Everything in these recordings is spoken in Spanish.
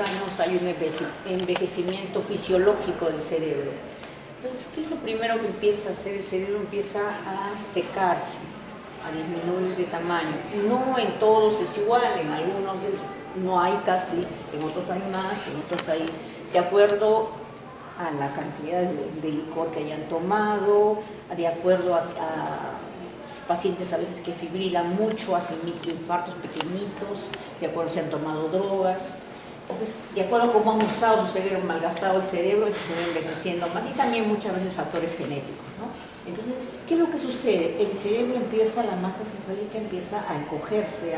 años hay un envejecimiento fisiológico del cerebro. Entonces, ¿qué es lo primero que empieza a hacer? El cerebro empieza a secarse, a disminuir de tamaño. No en todos es igual, en algunos no hay casi, en otros hay más, en otros hay, de acuerdo a la cantidad de licor que hayan tomado, de acuerdo a pacientes a veces que fibrilan mucho, hacen microinfartos pequeñitos, de acuerdo a si han tomado drogas. Entonces, de acuerdo a cómo han usado su cerebro, malgastado el cerebro, se va envejeciendo más, y también muchas veces factores genéticos, ¿no? Entonces, ¿qué es lo que sucede? El cerebro empieza, la masa cefálica empieza a encogerse,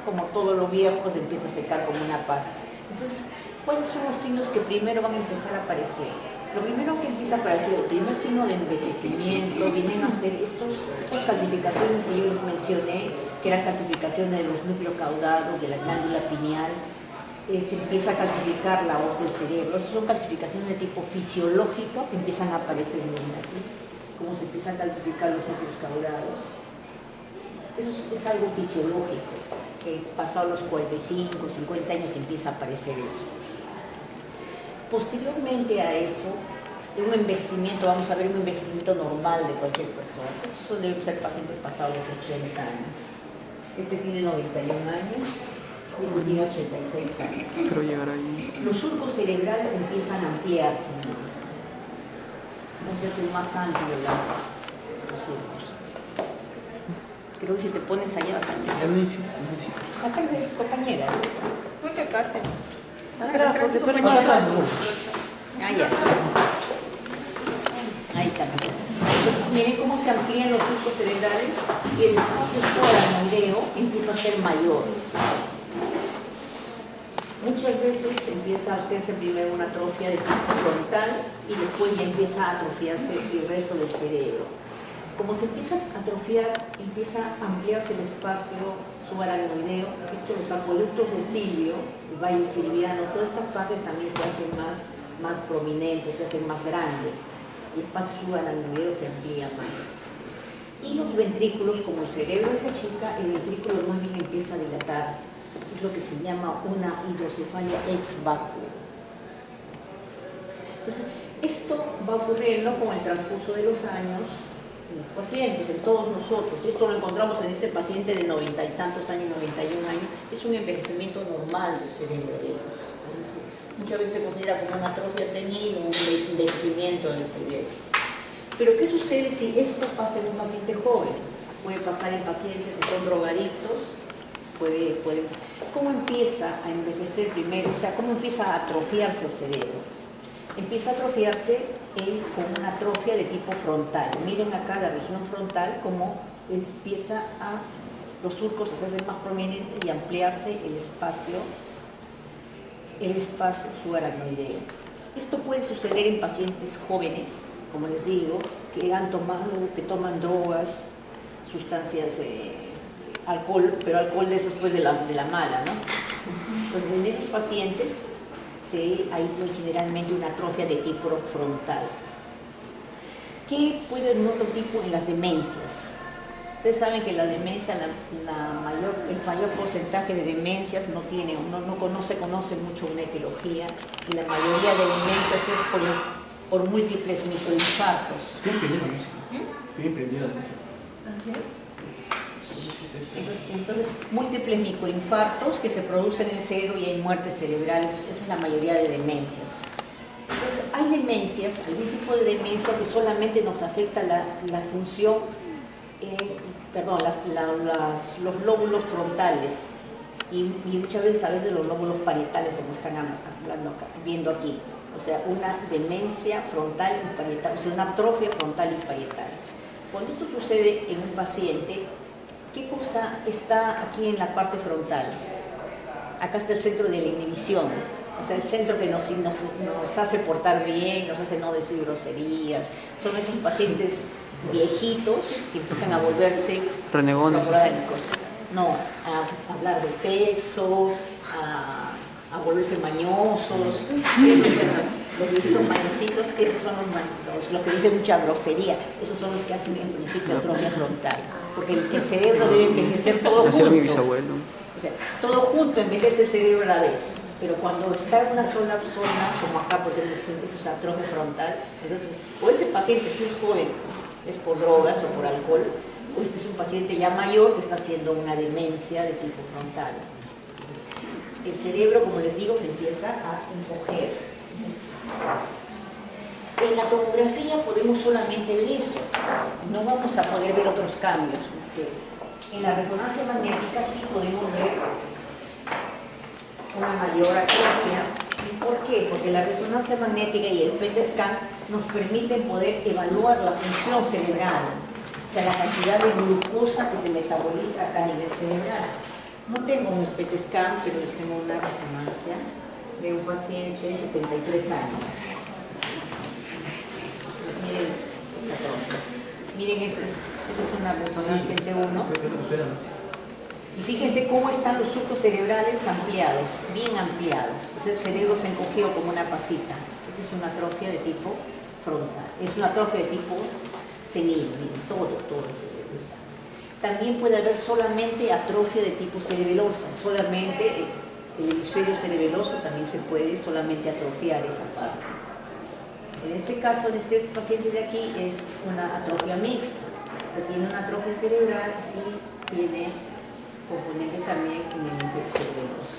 como todo lo viejo, se empieza a secar como una pasta. Entonces, ¿cuáles son los signos que primero van a empezar a aparecer? Lo primero que empieza a aparecer, el primer signo de envejecimiento, vienen a ser estas calcificaciones que yo les mencioné, que eran calcificaciones de los núcleos caudados, de la glándula pineal. Se empieza a calcificar la hoz del cerebro. Esas son calcificaciones de tipo fisiológico que empiezan a aparecer en aquí, como se empiezan a calcificar los núcleos caudados. Eso es algo fisiológico, que pasados los 45, 50 años empieza a aparecer eso. Posteriormente a eso, un envejecimiento, vamos a ver un envejecimiento normal de cualquier persona. Eso debe ser paciente pasado los 80 años. Este tiene 91 años. Este tiene 86 años. Pero llegar ahí. Los surcos cerebrales empiezan a ampliarse, no se hacen más amplios los surcos. Creo que si te pones allá vas a mirar. Acá es compañera. ¿Por qué casi? Atrás, porque tú eres compañera. Ah, ya. Ahí está. Entonces miren cómo se amplían los surcos cerebrales y el espacio subaracnoideo empieza a ser mayor. Muchas veces empieza a hacerse primero una atrofia de tipo frontal y después ya empieza a atrofiarse el resto del cerebro. Como se empieza a atrofiar, empieza a ampliarse el espacio subaracnoideo. Esto, los acueductos de Silvio, el valle silviano, toda esta parte también se hace más prominente, se hacen más grandes. El espacio subaracnoideo se amplía más. Y los ventrículos, como el cerebro es la chica, el ventrículo más bien empieza a dilatarse. Es lo que se llama una hidrocefalia ex vacuo. Entonces, esto va ocurriendo con el transcurso de los años en los pacientes, en todos nosotros. Esto lo encontramos en este paciente de 90 y tantos años, 91 años. Es un envejecimiento normal del cerebro de ellos. Entonces, muchas veces se considera como una atrofia senil o un envejecimiento del cerebro. Pero, ¿qué sucede si esto pasa en un paciente joven? Puede pasar en pacientes que son drogadictos. ¿Cómo empieza a envejecer primero? O sea, ¿cómo empieza a atrofiarse el cerebro? Empieza a atrofiarse con una atrofia de tipo frontal. Miren acá la región frontal, cómo los surcos se hacen más prominentes y ampliarse el espacio subaracnoideo. Esto puede suceder en pacientes jóvenes, como les digo, que toman drogas, sustancias, alcohol, pero alcohol de esos pues de la mala, ¿no? Entonces en esos pacientes hay generalmente una atrofia de tipo frontal. ¿Qué puede haber otro tipo en las demencias? Ustedes saben que la demencia, el mayor porcentaje de demencias no conoce mucho una etiología, y la mayoría de demencias es por múltiples microinfartos. Estoy emprendido. Entonces, múltiples microinfartos que se producen en el cerebro y hay muertes cerebrales. Esa es la mayoría de demencias. Entonces, hay demencias, algún tipo de demencia que solamente nos afecta la función, los lóbulos frontales y muchas veces, a veces los lóbulos parietales, como están viendo aquí. O sea, una demencia frontal y parietal, o sea, una atrofia frontal y parietal. Cuando esto sucede en un paciente, ¿qué cosa está aquí en la parte frontal? Acá está el centro de la inhibición, o sea, el centro que nos hace portar bien, nos hace no decir groserías. Son esos pacientes viejitos que empiezan a volverse renegones, no, a hablar de sexo, a volverse mañosos. Esos son los viejitos mañositos, esos son los que dicen mucha grosería. Esos son los que hacen en principio atrofia frontal, porque el cerebro debe envejecer todo junto. O sea, todo junto envejece el cerebro a la vez, Pero cuando está en una sola zona, como acá, porque esto es atrofia frontal, entonces, o este paciente si es joven, es por drogas o por alcohol, o este es un paciente ya mayor que está haciendo una demencia de tipo frontal. Entonces, el cerebro, como les digo, se empieza a encoger. Entonces, en la tomografía podemos solamente ver eso, no vamos a poder ver otros cambios. En la resonancia magnética sí podemos ver una mayor atrofia. ¿Por qué? Porque la resonancia magnética y el PET scan nos permiten poder evaluar la función cerebral, o sea, la cantidad de glucosa que se metaboliza acá a nivel cerebral. No tengo un PET scan, pero les tengo una resonancia de un paciente de 73 años. Miren esta atrofia. Miren, esta es una resonancia en T1. Y fíjense cómo están los surcos cerebrales ampliados, bien ampliados. O sea, el cerebro se encogió como una pasita. Esta es una atrofia de tipo frontal. Es una atrofia de tipo senil. Miren, todo el cerebro está. También puede haber solamente atrofia de tipo cerebelosa. Solamente el hemisferio cerebeloso también se puede solamente atrofiar esa parte. En este caso, en este paciente de aquí, es una atrofia mixta. O sea, tiene una atrofia cerebral y tiene componente también en el hemisferio cerebeloso.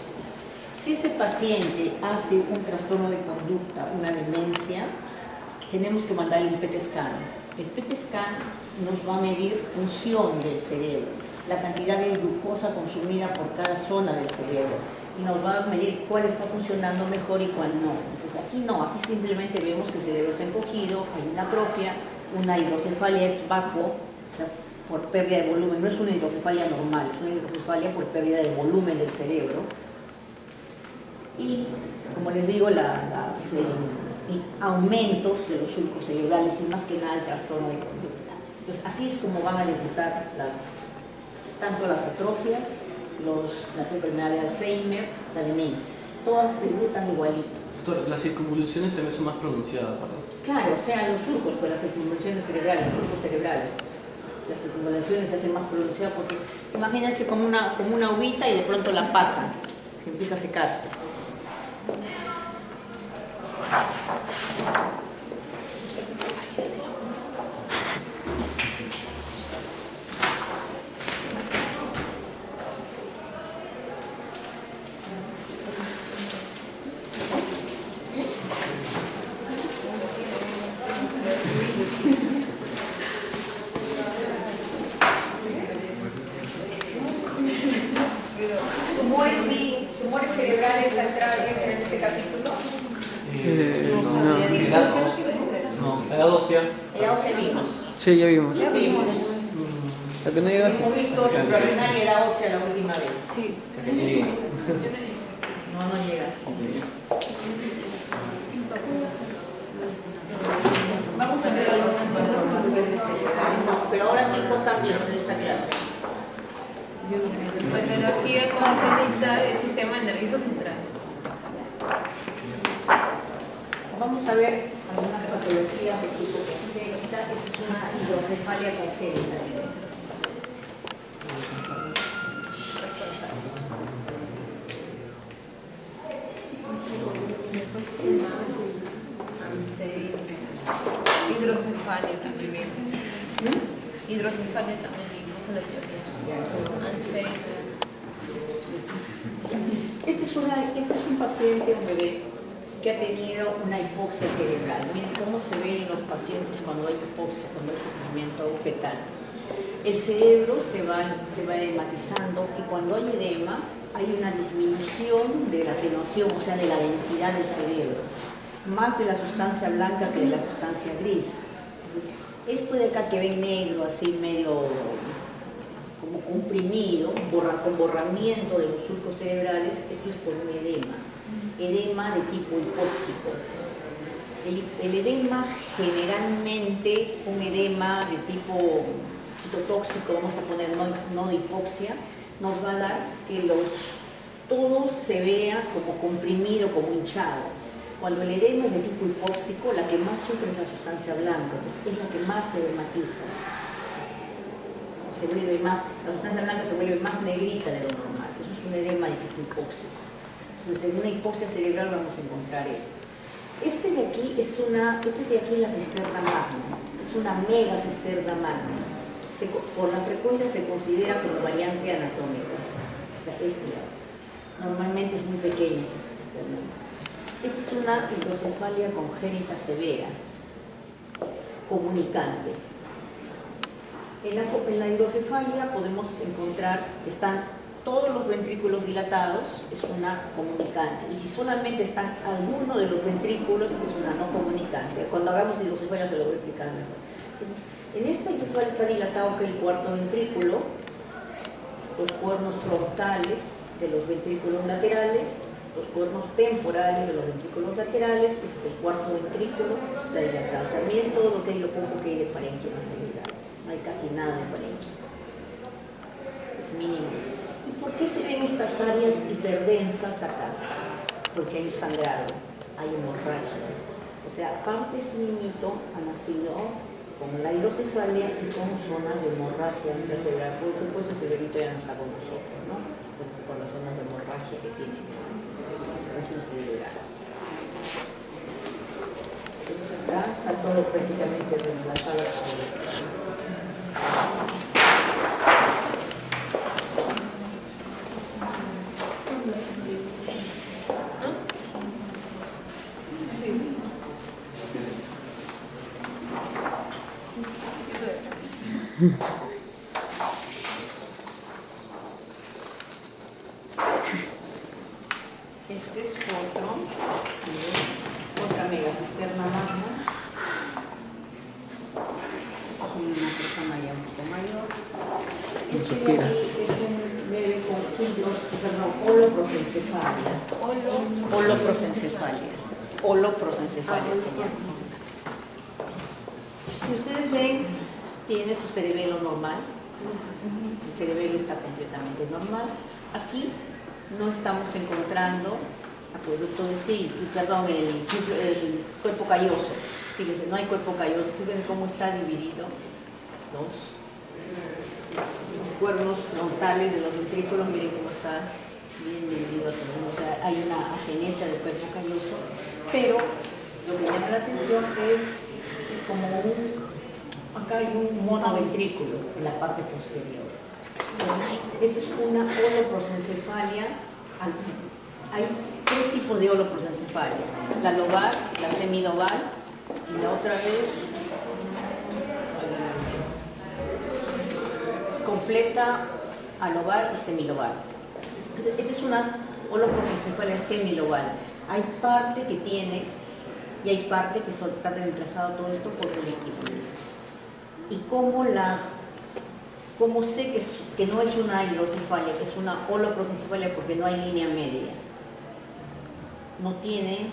Si este paciente hace un trastorno de conducta, una demencia, tenemos que mandarle un PET scan. El PET scan nos va a medir función del cerebro, la cantidad de glucosa consumida por cada zona del cerebro, y nos va a medir cuál está funcionando mejor y cuál no. Entonces aquí no, aquí simplemente vemos que el cerebro está encogido, hay una atrofia, una hidrocefalia ex bajo, o sea, por pérdida de volumen. No es una hidrocefalia normal, es una hidrocefalia por pérdida de volumen del cerebro. Y, como les digo, aumentos de los surcos cerebrales y más que nada el trastorno de conducta. Entonces, así es como van a debutar tanto las atrofias, las enfermedades de Alzheimer, las demencias. Todas debutan igualito. Doctor, las circunvoluciones también son más pronunciadas, ¿verdad? Claro, o sea, los surcos, pues las circunvoluciones cerebrales, los surcos cerebrales, pues, las circunvalaciones se hacen más pronunciadas porque imagínense como una uvita y de pronto la pasan, que empieza a secarse. ¿Tumores cerebrales centrales en este capítulo? No, la ósea. La ósea vimos. Sí, ya vimos. Ya vimos. La que no llega. Hemos visto suprarrenal y era ósea la última vez. Sí. No llegaste. Vamos a ver algunas informaciones cerebrales. No, pero ahora qué cosa han visto en esta clase. Patología congénita del sistema nervioso central. Vamos a ver algunas patologías de tipo congénita. Esta es una hidrocefalia congénita. Hidrocefalia también vimos. Hidrocefalia también vimos en la teoría. Este es un paciente, un bebé, que ha tenido una hipoxia cerebral. Miren cómo se ve en los pacientes cuando hay hipoxia, cuando hay sufrimiento fetal. El cerebro se va edematizando y cuando hay edema hay una disminución de la atenuación, o sea, de la densidad del cerebro, más de la sustancia blanca que de la sustancia gris. Entonces, esto de acá que ven negro, así medio como comprimido, con borramiento de los surcos cerebrales, esto es por un edema de tipo hipóxico. El edema, generalmente un edema de tipo citotóxico, vamos a poner no de hipoxia, nos va a dar que todo se vea como comprimido, como hinchado. Cuando el edema es de tipo hipóxico, la que más sufre es la sustancia blanca, entonces es la que más se edematiza. La sustancia blanca se vuelve más negrita de lo normal. Eso es un edema de tipo hipóxico. Entonces, en una hipoxia cerebral vamos a encontrar esto. Este de aquí es de aquí la cisterna magna, es una mega cisterna magna. Por la frecuencia se considera como variante anatómica. O sea, normalmente es muy pequeña esta cisterna. Esta es una hidrocefalia congénita severa, comunicante. En la hidrocefalia podemos encontrar que están todos los ventrículos dilatados, es una comunicante. Y si solamente están alguno de los ventrículos, es una no comunicante. Cuando hagamos hidrocefalia se lo voy a explicar mejor. Entonces, en esta hidrocefalia está dilatado que el cuarto ventrículo, los cuernos frontales de los ventrículos laterales, los cuernos temporales de los ventrículos laterales, este es el cuarto ventrículo, está dilatado. O sea, miren todo lo que hay, lo poco que hay de parénquima cerebral. No hay casi nada de parénquima. Es mínimo. ¿Y por qué se ven estas áreas hiperdensas acá? Porque hay sangrado, hay hemorragia. O sea, aparte este niñito ha nacido con la hidrocefalia y con zonas de hemorragia intracerebral. Por eso este bebito ya no está con nosotros, ¿no? Por las zonas de hemorragia que tiene, hemorragia cerebral. Entonces acá está todo prácticamente reemplazado por este es otra megacisterna magna. Es una persona ya un poco mayor. Este de aquí es un bebé con holoprosencefalia. Holoprosencefalia se llama. Si ustedes ven, tiene su cerebelo normal. El cerebelo está completamente normal. Aquí no estamos encontrando acueducto de sí, perdón, el cuerpo calloso. Fíjense, no hay cuerpo calloso. Fíjense cómo está dividido los cuernos frontales de los ventrículos. Miren cómo está bien dividido. O sea, hay una agenesia del cuerpo calloso, pero lo que llama la atención es como acá hay un monoventrículo en la parte posterior. Esta es una holoprosencefalia. Hay tres tipos de holoprosencefalia: la lobar, la semilobar y la otra es completa, alobar y semilobar. Esta es una holoprosencefalia semilobar. Hay parte que tiene y hay parte que está reemplazado todo esto por el líquido. Y cómo sé que no es una hidrocefalia, que es una holoprosencefalia, porque no hay línea media. No tiene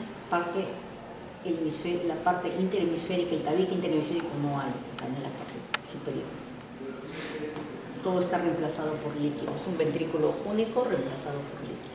la parte interhemisférica, el tabique interhemisférico no hay en la parte superior. Todo está reemplazado por líquido. Es un ventrículo único reemplazado por líquido.